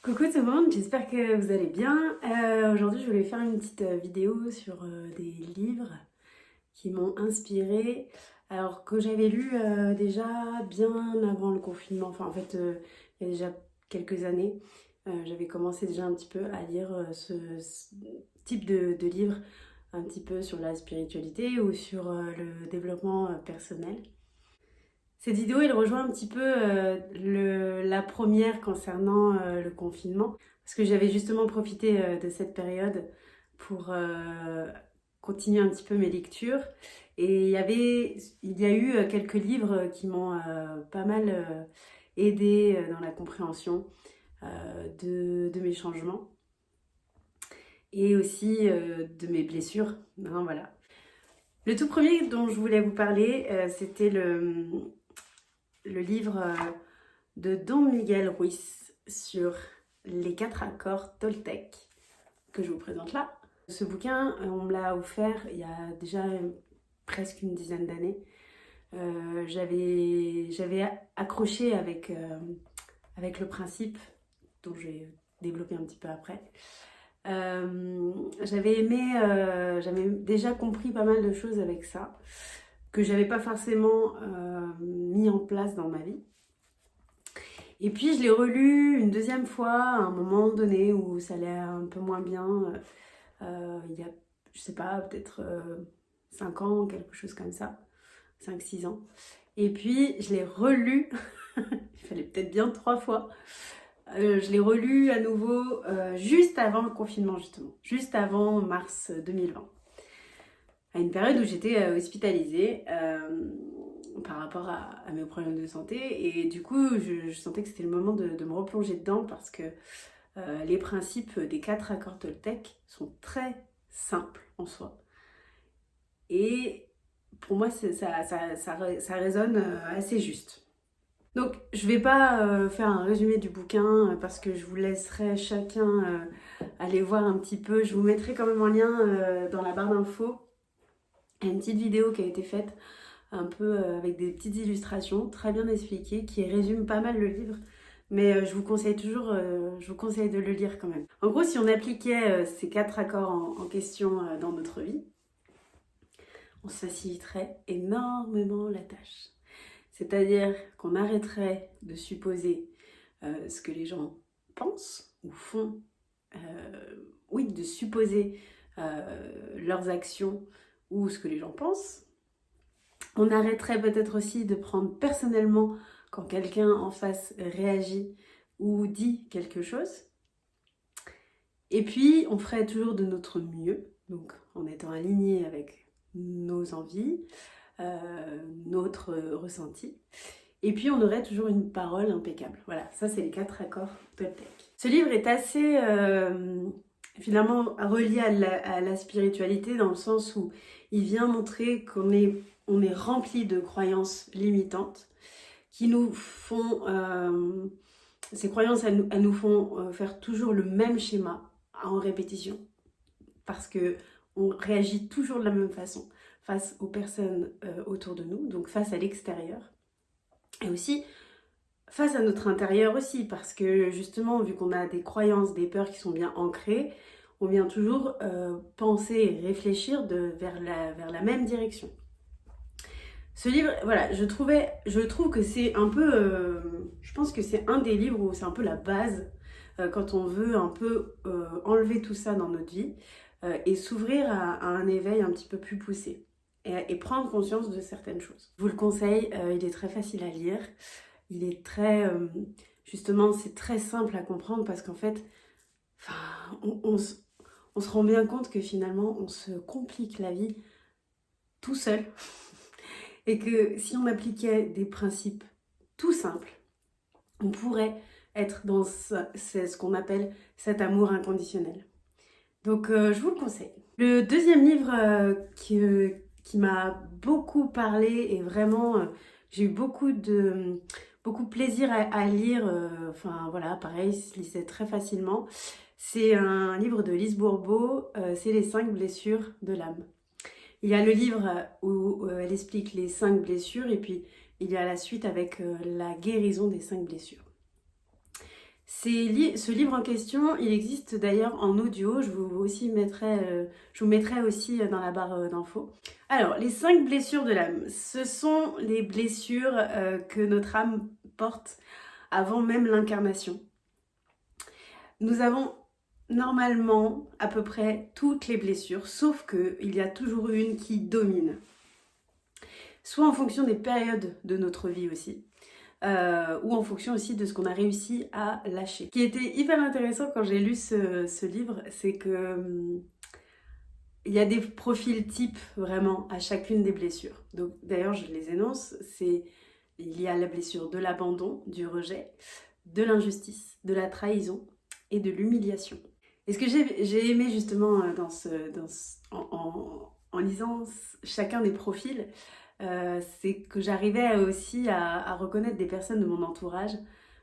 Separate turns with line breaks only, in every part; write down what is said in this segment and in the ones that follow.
Coucou tout le monde, j'espère que vous allez bien. Aujourd'hui, je voulais faire une petite vidéo sur des livres qui m'ont inspirée. Alors que j'avais lu déjà bien avant le confinement, enfin en fait, il y a déjà quelques années. J'avais commencé déjà un petit peu à lire ce type de livre, un petit peu sur la spiritualité ou sur le développement personnel. Cette vidéo, elle rejoint un petit peu la première concernant le confinement, parce que j'avais justement profité de cette période pour continuer un petit peu mes lectures. Et il y a eu quelques livres qui m'ont pas mal aidé dans la compréhension de mes changements et aussi de mes blessures. Hein, voilà. Le tout premier dont je voulais vous parler, c'était le livre de Don Miguel Ruiz sur les 4 accords Toltec que je vous présente là. Ce bouquin, on me l'a offert il y a déjà presque une dizaine d'années. J'avais accroché avec le principe dont j'ai développé un petit peu après. J'avais aimé, j'avais déjà compris pas mal de choses avec ça que j'avais pas forcément mis en place dans ma vie. Et puis je l'ai relu une deuxième fois à un moment donné où ça allait un peu moins bien, il y a, je sais pas, peut-être 5 ans, quelque chose comme ça, 5-6 ans. Et puis je l'ai relu, il fallait peut-être bien 3 fois. Je l'ai relu à nouveau juste avant le confinement justement, juste avant mars 2020. À une période où j'étais hospitalisée par rapport à mes problèmes de santé. Et du coup, je sentais que c'était le moment de me replonger dedans parce que les principes des 4 accords Toltec sont très simples en soi. Et pour moi, ça résonne assez juste. Donc, je vais pas faire un résumé du bouquin parce que je vous laisserai chacun aller voir un petit peu. Je vous mettrai quand même en lien dans la barre d'infos une petite vidéo qui a été faite un peu avec des petites illustrations très bien expliquées qui résument pas mal le livre. Mais je vous conseille toujours, je vous conseille de le lire quand même. En gros, si on appliquait ces 4 accords en question dans notre vie, on se faciliterait énormément la tâche. C'est-à-dire qu'on arrêterait de supposer ce que les gens pensent ou font, oui, de supposer leurs actions ou ce que les gens pensent. On arrêterait peut-être aussi de prendre personnellement quand quelqu'un en face réagit ou dit quelque chose. Et puis, on ferait toujours de notre mieux, donc en étant aligné avec nos envies, notre ressenti. Et puis, on aurait toujours une parole impeccable. Voilà, ça, c'est les 4 accords Toltec. Ce livre est assez, finalement, relié à la spiritualité dans le sens où il vient montrer qu'on est rempli de croyances limitantes qui nous font, ces croyances, elles nous font faire toujours le même schéma en répétition parce que on réagit toujours de la même façon face aux personnes autour de nous, donc face à l'extérieur et aussi face à notre intérieur aussi parce que justement, vu qu'on a des croyances, des peurs qui sont bien ancrées, on vient toujours penser et réfléchir vers la même direction. Ce livre, voilà, je trouve que c'est un peu, je pense que c'est un des livres où c'est un peu la base quand on veut un peu enlever tout ça dans notre vie et s'ouvrir à un éveil un petit peu plus poussé et prendre conscience de certaines choses. Je vous le conseille, il est très facile à lire, il est très, justement, c'est très simple à comprendre parce qu'en fait, on se rend bien compte que finalement, on se complique la vie tout seul. Et que si on appliquait des principes tout simples, on pourrait être dans ce qu'on appelle cet amour inconditionnel. Donc je vous le conseille. Le deuxième livre qui m'a beaucoup parlé et vraiment j'ai eu beaucoup de plaisir à lire, enfin voilà, pareil, il se lisait très facilement. C'est un livre de Lise Bourbeau, c'est les 5 blessures de l'âme. Il y a le livre où elle explique les 5 blessures et puis il y a la suite avec la guérison des 5 blessures. Ce livre en question, il existe d'ailleurs en audio, je vous mettrai aussi dans la barre d'infos. Alors, les 5 blessures de l'âme, ce sont les blessures que notre âme porte avant même l'incarnation. Nous avons normalement à peu près toutes les blessures, sauf qu'il y a toujours une qui domine. Soit en fonction des périodes de notre vie aussi, ou en fonction aussi de ce qu'on a réussi à lâcher. Ce qui était hyper intéressant quand j'ai lu ce livre, c'est que il y a des profils types vraiment à chacune des blessures. Donc d'ailleurs je les énonce, il y a la blessure de l'abandon, du rejet, de l'injustice, de la trahison et de l'humiliation. Et ce que j'ai aimé justement en lisant chacun des profils, c'est que j'arrivais aussi à reconnaître des personnes de mon entourage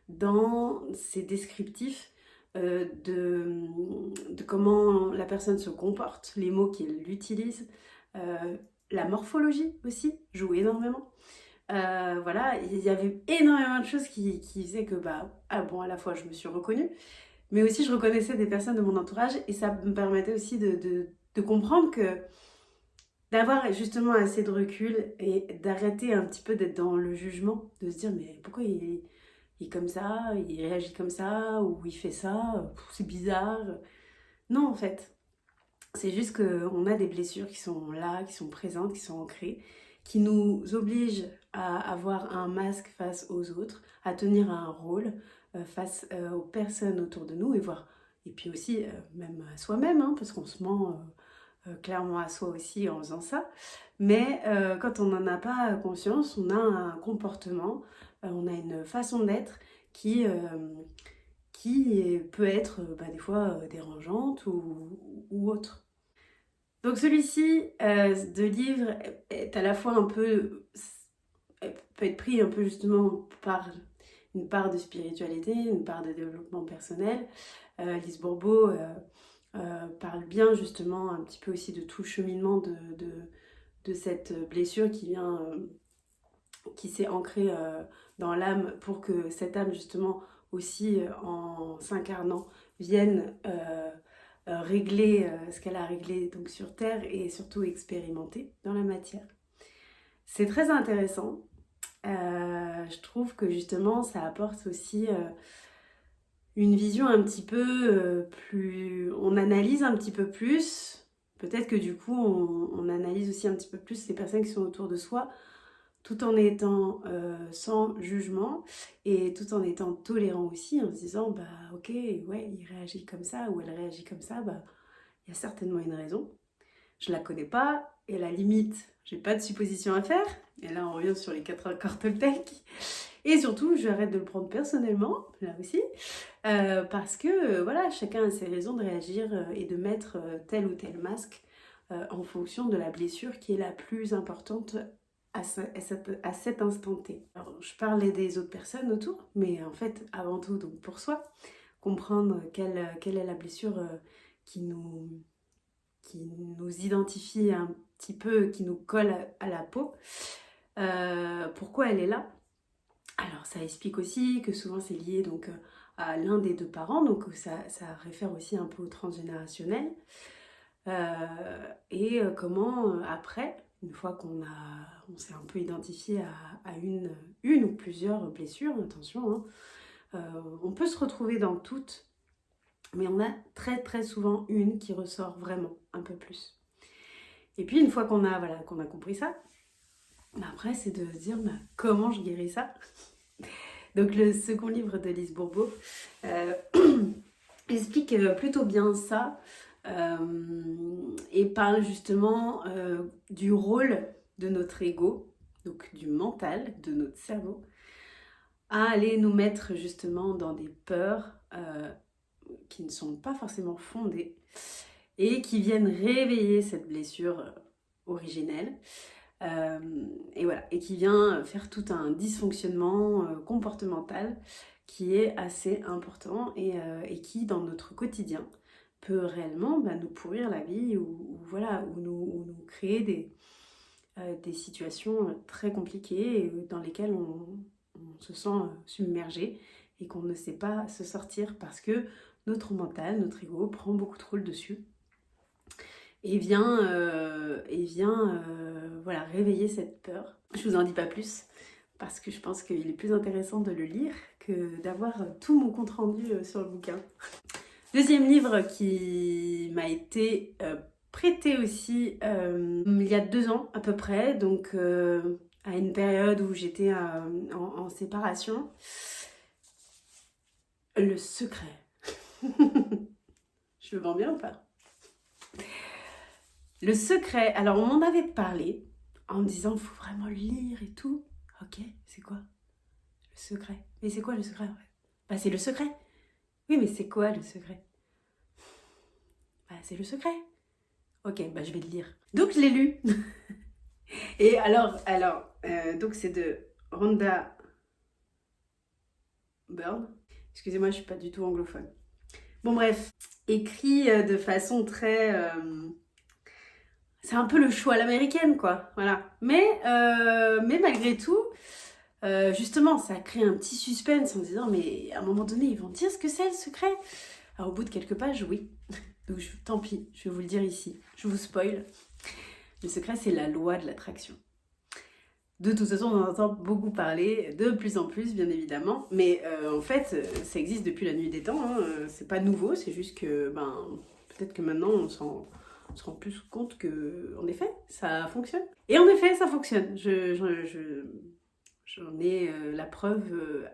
dans ces descriptifs de comment la personne se comporte, les mots qu'elle utilise, la morphologie aussi joue énormément. Voilà, il y avait énormément de choses qui faisaient que à la fois je me suis reconnue, mais aussi je reconnaissais des personnes de mon entourage et ça me permettait aussi de comprendre que d'avoir justement assez de recul et d'arrêter un petit peu d'être dans le jugement, de se dire mais pourquoi il est comme ça, il réagit comme ça, ou il fait ça, c'est bizarre. Non en fait, c'est juste qu'on a des blessures qui sont là, qui sont présentes, qui sont ancrées, qui nous obligent à avoir un masque face aux autres, à tenir un rôle face aux personnes autour de nous et puis aussi même à soi-même, hein, parce qu'on se ment clairement à soi aussi en faisant ça. Mais quand on n'en a pas conscience, on a un comportement, on a une façon d'être qui peut être des fois dérangeante ou autre. Donc celui-ci de livre est à la fois peut être pris un peu justement par une part de spiritualité, une part de développement personnel. Lise Bourbeau parle bien justement un petit peu aussi de tout le cheminement de cette blessure qui s'est ancrée dans l'âme pour que cette âme justement aussi en s'incarnant vienne régler ce qu'elle a réglé donc sur Terre et surtout expérimenter dans la matière. C'est très intéressant. Je trouve que justement ça apporte aussi une vision un petit peu plus... On analyse un petit peu plus. Peut-être que du coup on analyse aussi un petit peu plus les personnes qui sont autour de soi tout en étant sans jugement et tout en étant tolérant aussi, en se disant ok, ouais, il réagit comme ça ou elle réagit comme ça, il y a certainement une raison. Je la connais pas et à la limite, j'ai pas de supposition à faire. Et là, on revient sur les 4 accords Toltec. Et surtout, j'arrête de le prendre personnellement, là aussi, parce que voilà, chacun a ses raisons de réagir et de mettre tel ou tel masque en fonction de la blessure qui est la plus importante à cet instant T. Alors, je parlais des autres personnes autour, mais en fait, avant tout, donc pour soi, comprendre quelle est la blessure qui nous identifie un petit peu, qui nous colle à la peau, pourquoi elle est là. Alors, ça explique aussi que souvent c'est lié donc à l'un des deux parents, donc ça réfère aussi un peu au transgénérationnel, et comment après, une fois qu'on s'est un peu identifié à une ou plusieurs blessures, attention, hein, on peut se retrouver dans toutes, mais on a très très souvent une qui ressort vraiment un peu plus. Et puis une fois qu'on a compris ça, après c'est de se dire comment je guéris ça. Donc le second livre de Lise Bourbeau explique plutôt bien ça. Et parle justement du rôle de notre ego, donc du mental, de notre cerveau, à aller nous mettre justement dans des peurs qui ne sont pas forcément fondées et qui viennent réveiller cette blessure originelle. Et voilà, et qui vient faire tout un dysfonctionnement comportemental qui est assez important et qui, dans notre quotidien, peut réellement nous pourrir la vie ou nous créer des situations très compliquées dans lesquelles on se sent submergé et qu'on ne sait pas se sortir parce que notre mental, notre ego prend beaucoup trop le dessus et vient voilà, réveiller cette peur. Je vous en dis pas plus parce que je pense qu'il est plus intéressant de le lire que d'avoir tout mon compte rendu sur le bouquin. Deuxième livre qui m'a été prêté aussi il y a 2 ans à peu près, donc à une période où j'étais en séparation. Le secret. Je le vends bien ou pas? Le secret, alors on m'en avait parlé en me disant faut vraiment le lire et tout. Ok, c'est quoi? Le secret. Mais c'est quoi le secret en fait? Bah c'est le secret. Oui, mais c'est quoi le secret? Bah c'est le secret. Ok, bah je vais le lire. Donc je l'ai lu. Et donc c'est de Rhonda Byrne. Excusez-moi, je suis pas du tout anglophone. Bon bref, écrit de façon très... c'est un peu le choix à l'américaine, quoi. Voilà. Mais malgré tout, justement, ça crée un petit suspense en disant, mais à un moment donné, ils vont dire ce que c'est le secret. Alors, au bout de quelques pages, oui. Donc, tant pis, je vais vous le dire ici. Je vous spoil. Le secret, c'est la loi de l'attraction. De toute façon, on en entend beaucoup parler, de plus en plus, bien évidemment. Mais en fait, ça existe depuis la nuit des temps. Hein. C'est pas nouveau, c'est juste que, peut-être que maintenant, on se rend plus compte que, en effet, ça fonctionne. Et en effet, ça fonctionne. J'en ai la preuve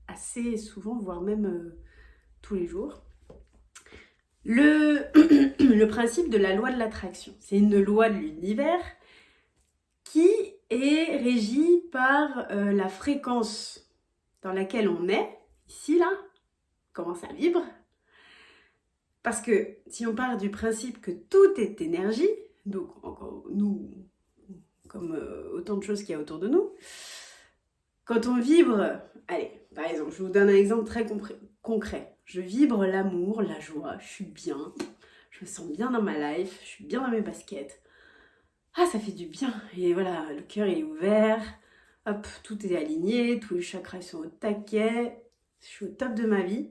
assez souvent, voire même tous les jours. Le principe de la loi de l'attraction, c'est une loi de l'univers qui est régie par la fréquence dans laquelle on est, ici, là, comment ça vibre. Parce que si on part du principe que tout est énergie, donc encore nous, comme autant de choses qu'il y a autour de nous, quand on vibre, allez, par exemple, je vous donne un exemple très concret. Je vibre l'amour, la joie, je suis bien, je me sens bien dans ma life, je suis bien dans mes baskets. Ah, ça fait du bien. Et voilà, le cœur est ouvert, hop, tout est aligné, tous les chakras sont au taquet, je suis au top de ma vie.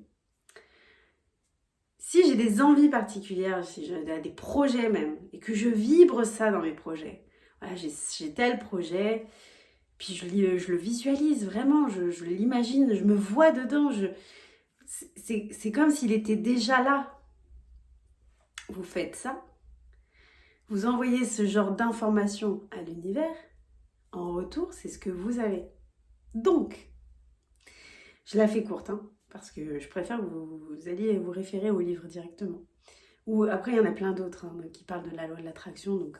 Si j'ai des envies particulières, si j'ai des projets même, et que je vibre ça dans mes projets, voilà, j'ai tel projet, puis je le visualise vraiment, je l'imagine, je me vois dedans, c'est comme s'il était déjà là. Vous faites ça, vous envoyez ce genre d'informations à l'univers, en retour, c'est ce que vous avez. Donc, je la fais courte, hein, parce que je préfère que vous alliez vous référer au livre directement. Ou après, il y en a plein d'autres hein, qui parlent de la loi de l'attraction. Donc,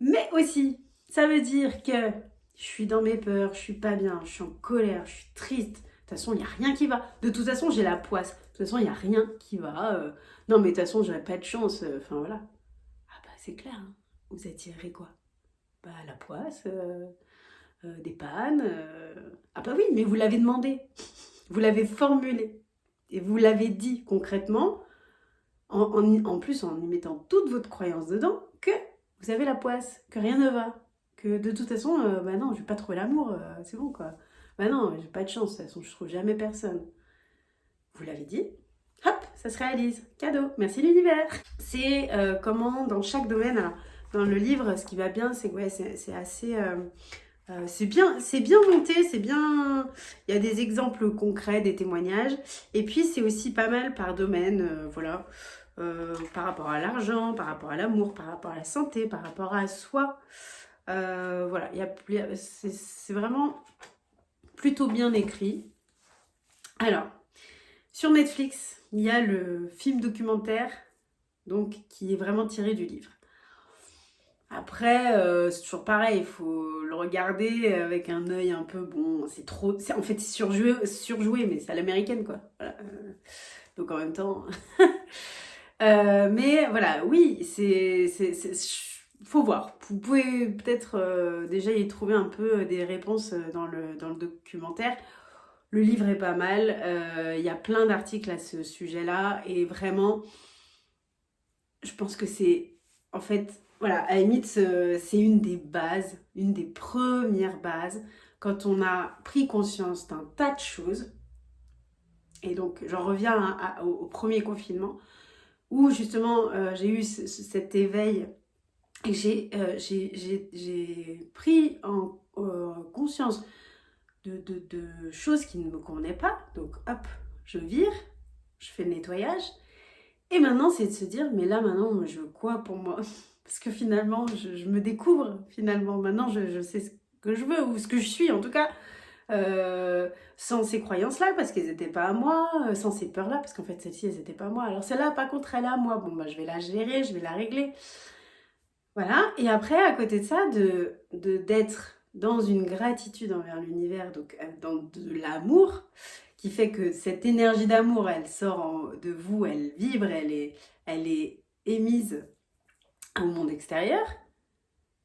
mais aussi, ça veut dire que je suis dans mes peurs, je suis pas bien, je suis en colère, je suis triste. De toute façon, il n'y a rien qui va. De toute façon, j'ai la poisse. De toute façon, il n'y a rien qui va. Non, mais de toute façon, j'aurais pas de chance. Enfin, voilà. Ah bah, c'est clair. Hein. Vous attirez quoi? Bah, la poisse, des pannes. Ah bah oui, mais vous l'avez demandé. Vous l'avez formulé. Et vous l'avez dit concrètement, en plus en y mettant toute votre croyance dedans, que vous avez la poisse, que rien ne va. Que de toute façon, bah non, je vais pas trouver l'amour, c'est bon quoi. Bah non, j'ai pas de chance, de toute façon, je trouve jamais personne. Vous l'avez dit, hop, ça se réalise. Cadeau, merci l'univers. C'est comment dans chaque domaine, alors, dans le livre, ce qui va bien, c'est que ouais, c'est assez... c'est bien monté, c'est bien... Il y a des exemples concrets, des témoignages. Et puis, c'est aussi pas mal par domaine, voilà. Par rapport à l'argent, par rapport à l'amour, par rapport à la santé, par rapport à soi. Voilà, c'est vraiment plutôt bien écrit. Alors, sur Netflix, il y a le film documentaire, donc, qui est vraiment tiré du livre. Après, c'est toujours pareil, il faut le regarder avec un œil un peu, bon, en fait, c'est surjoué, mais c'est à l'américaine, quoi. Voilà. Donc, en même temps... mais voilà, oui, faut voir. Vous pouvez peut-être déjà y trouver un peu des réponses dans le documentaire. Le livre est pas mal. Il y a plein d'articles à ce sujet-là. Et vraiment, je pense que c'est... En fait, voilà, à la limite, c'est une des bases, une des premières bases quand on a pris conscience d'un tas de choses, et donc j'en reviens au premier confinement, où justement j'ai eu cet éveil et j'ai pris en conscience de choses qui ne me convenaient pas. Donc hop, je vire, je fais le nettoyage. Et maintenant, c'est de se dire, mais là maintenant, moi, je veux quoi pour moi? Parce que finalement, je me découvre finalement. Maintenant, je sais ce que je veux, ou ce que je suis en tout cas. Sans ces croyances-là, parce qu'elles n'étaient pas à moi, sans ces peurs-là, parce qu'en fait, celles-ci, elles n'étaient pas à moi. Alors celle-là, par contre, elle est à moi. Bon, bah, je vais la gérer, je vais la régler. Voilà. Et après, à côté de ça, d'être dans une gratitude envers l'univers, donc dans de l'amour, qui fait que cette énergie d'amour, elle sort de vous, elle vibre, elle est émise au monde extérieur.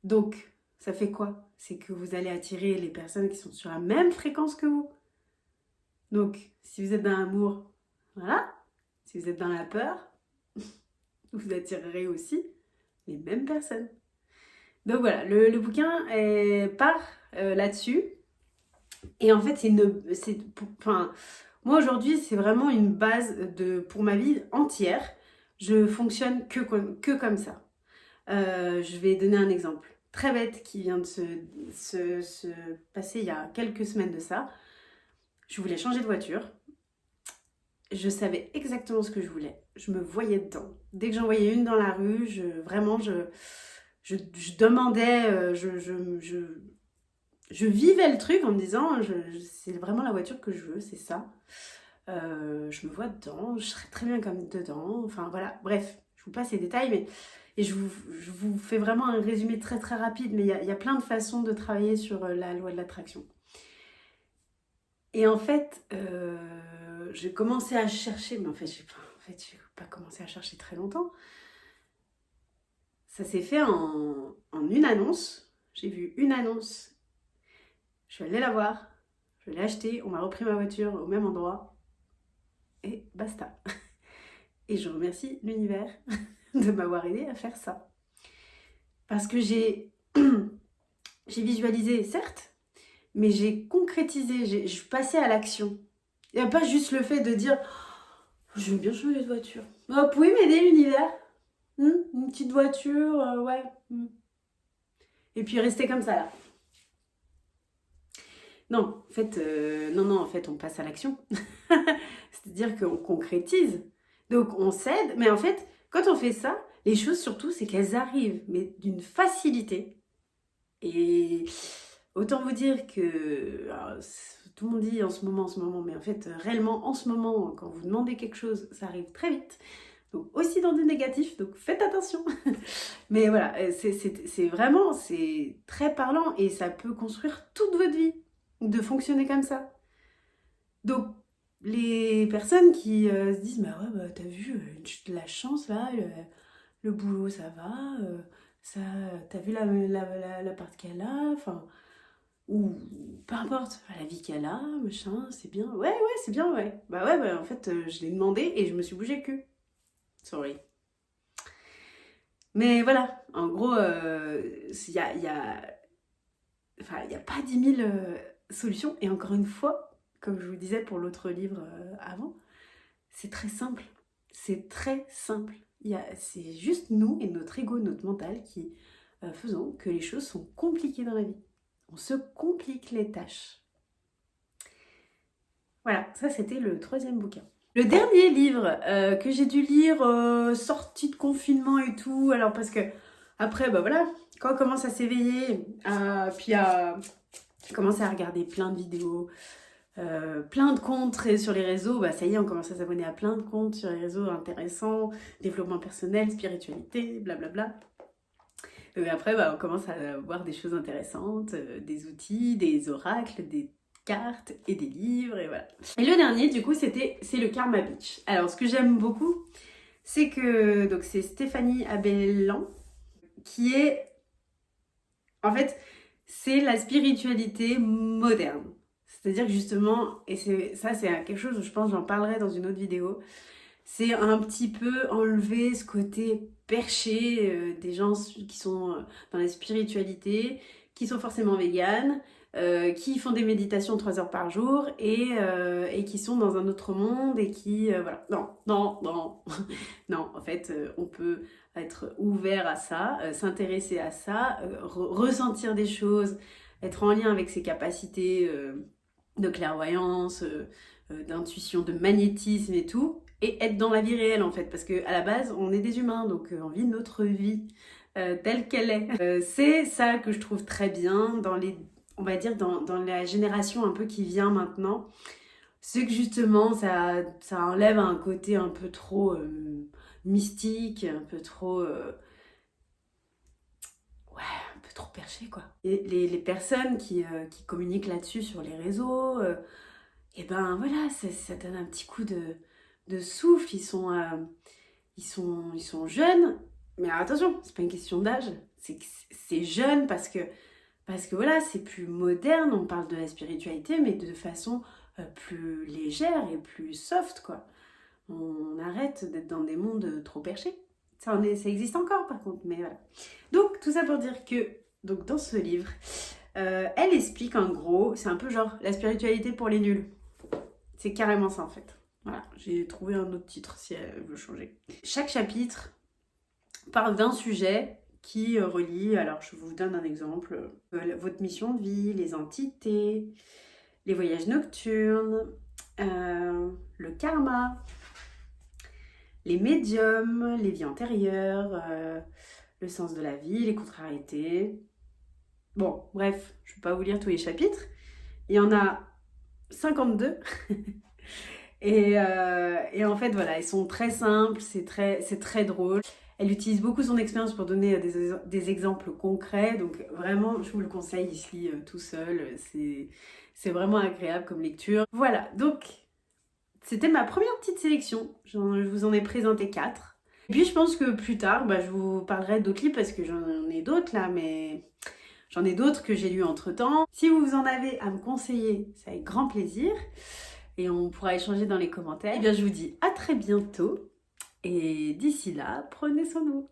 Donc, ça fait quoi? C'est que vous allez attirer les personnes qui sont sur la même fréquence que vous. Donc, si vous êtes dans l'amour, voilà. Si vous êtes dans la peur, vous attirerez aussi les mêmes personnes. Donc voilà, le bouquin part là-dessus. Et en fait, moi aujourd'hui, c'est vraiment une base pour ma vie entière. Je fonctionne que comme ça. Je vais donner un exemple très bête qui vient de se passer il y a quelques semaines de ça. Je voulais changer de voiture. Je savais exactement ce que je voulais. Je me voyais dedans. Dès que j'en voyais une dans la rue, je demandais, je vivais le truc en me disant, c'est vraiment la voiture que je veux, c'est ça. Je me vois dedans, je serais très bien comme dedans. Enfin voilà, bref, je vous passe les détails, mais et je vous fais vraiment un résumé très très rapide, mais il y a plein de façons de travailler sur la loi de l'attraction. Et en fait, j'ai commencé à chercher, mais en fait, j'ai pas commencé à chercher très longtemps. Ça s'est fait en une annonce. J'ai vu une annonce. Je suis allée la voir. Je l'ai achetée. On m'a repris ma voiture au même endroit. Et basta. Et je remercie l'univers de m'avoir aidé à faire ça. Parce que j'ai visualisé, certes, mais j'ai concrétisé. Je suis passée à l'action. Il n'y a pas juste le fait de dire « Je veux bien changer de voiture. Oh, vous pouvez m'aider, l'univers ? Une petite voiture, ouais. Et puis rester comme ça, là. » Non, en fait, on passe à l'action. C'est-à-dire qu'on concrétise. Donc, on cède. Mais en fait, quand on fait ça, les choses, surtout, c'est qu'elles arrivent, mais d'une facilité. Et autant vous dire que... Alors, tout le monde dit en ce moment, mais en fait, réellement, en ce moment, quand vous demandez quelque chose, ça arrive très vite. Donc, aussi dans du négatif, donc faites attention. Mais voilà, c'est vraiment, c'est très parlant et ça peut construire toute votre vie de fonctionner comme ça. Donc, les personnes qui se disent, bah ouais, bah, t'as vu, j'ai de la chance là, le boulot ça va, t'as vu l'appart qu'elle a, enfin, ou peu importe, la vie qu'elle a, machin, c'est bien, ouais, c'est bien, ouais. Bah ouais, bah, en fait, je l'ai demandé et je me suis bougé le cul. Sorry. Mais voilà, en gros, il y a pas 10 000 solutions. Et encore une fois, comme je vous disais pour l'autre livre avant, c'est très simple. C'est très simple. C'est juste nous et notre ego, notre mental qui faisons que les choses sont compliquées dans la vie. On se complique les tâches. Voilà, ça c'était le 3e bouquin. Le dernier livre que j'ai dû lire, sortie de confinement et tout, alors parce que après, bah voilà, quand on commence à s'éveiller, puis à commencer à regarder plein de vidéos, plein de comptes sur les réseaux, bah ça y est, on commence à s'abonner à plein de comptes sur les réseaux intéressants, développement personnel, spiritualité, blablabla. Après, bah, on commence à voir des choses intéressantes, des outils, des oracles, des cartes et des livres, et voilà. Et le dernier, du coup, c'est le Karma Beach. Alors, ce que j'aime beaucoup, c'est que, donc c'est Stéphanie Abellan, qui est, en fait, c'est la spiritualité moderne. C'est-à-dire que justement, et c'est quelque chose où je pense j'en parlerai dans une autre vidéo, c'est un petit peu enlever ce côté perché des gens qui sont dans la spiritualité, qui sont forcément véganes, qui font des méditations 3 heures par jour et qui sont dans un autre monde et qui... voilà. Non, non, non. Non, en fait, on peut être ouvert à ça, s'intéresser à ça, ressentir des choses, être en lien avec ses capacités de clairvoyance, d'intuition, de magnétisme et tout, et être dans la vie réelle en fait, parce qu'à la base, on est des humains, donc on vit notre vie telle qu'elle est. C'est ça que je trouve très bien dans les... On va dire dans la génération un peu qui vient maintenant, c'est que justement ça enlève un côté un peu trop mystique, un peu trop un peu trop perché quoi. Et les personnes qui communiquent là-dessus sur les réseaux, et ben voilà, ça donne un petit coup de souffle. Ils sont jeunes, mais alors, attention, c'est pas une question d'âge, c'est jeune parce que voilà, c'est plus moderne, on parle de la spiritualité, mais de façon plus légère et plus soft, quoi. On arrête d'être dans des mondes trop perchés. Ça existe encore, par contre, mais voilà. Donc, tout ça pour dire que, donc, dans ce livre, elle explique en gros, c'est un peu genre la spiritualité pour les nuls. C'est carrément ça, en fait. Voilà, j'ai trouvé un autre titre si elle veut changer. Chaque chapitre parle d'un sujet qui relie, alors je vous donne un exemple, votre mission de vie, les entités, les voyages nocturnes, le karma, les médiums, les vies antérieures, le sens de la vie, les contrariétés. Bon, bref, je ne vais pas vous lire tous les chapitres. Il y en a 52. Et en fait, voilà, ils sont très simples, c'est très drôle. Elle utilise beaucoup son expérience pour donner des exemples concrets, donc vraiment, je vous le conseille, il se lit tout seul, c'est vraiment agréable comme lecture. Voilà, donc c'était ma première petite sélection, je vous en ai présenté 4. Et puis je pense que plus tard, je vous parlerai d'autres livres parce que j'en ai d'autres là, mais j'en ai d'autres que j'ai lus entre-temps. Si vous en avez à me conseiller, c'est avec grand plaisir. Et on pourra échanger dans les commentaires. Et bien je vous dis à très bientôt. Et d'ici là, prenez soin de vous.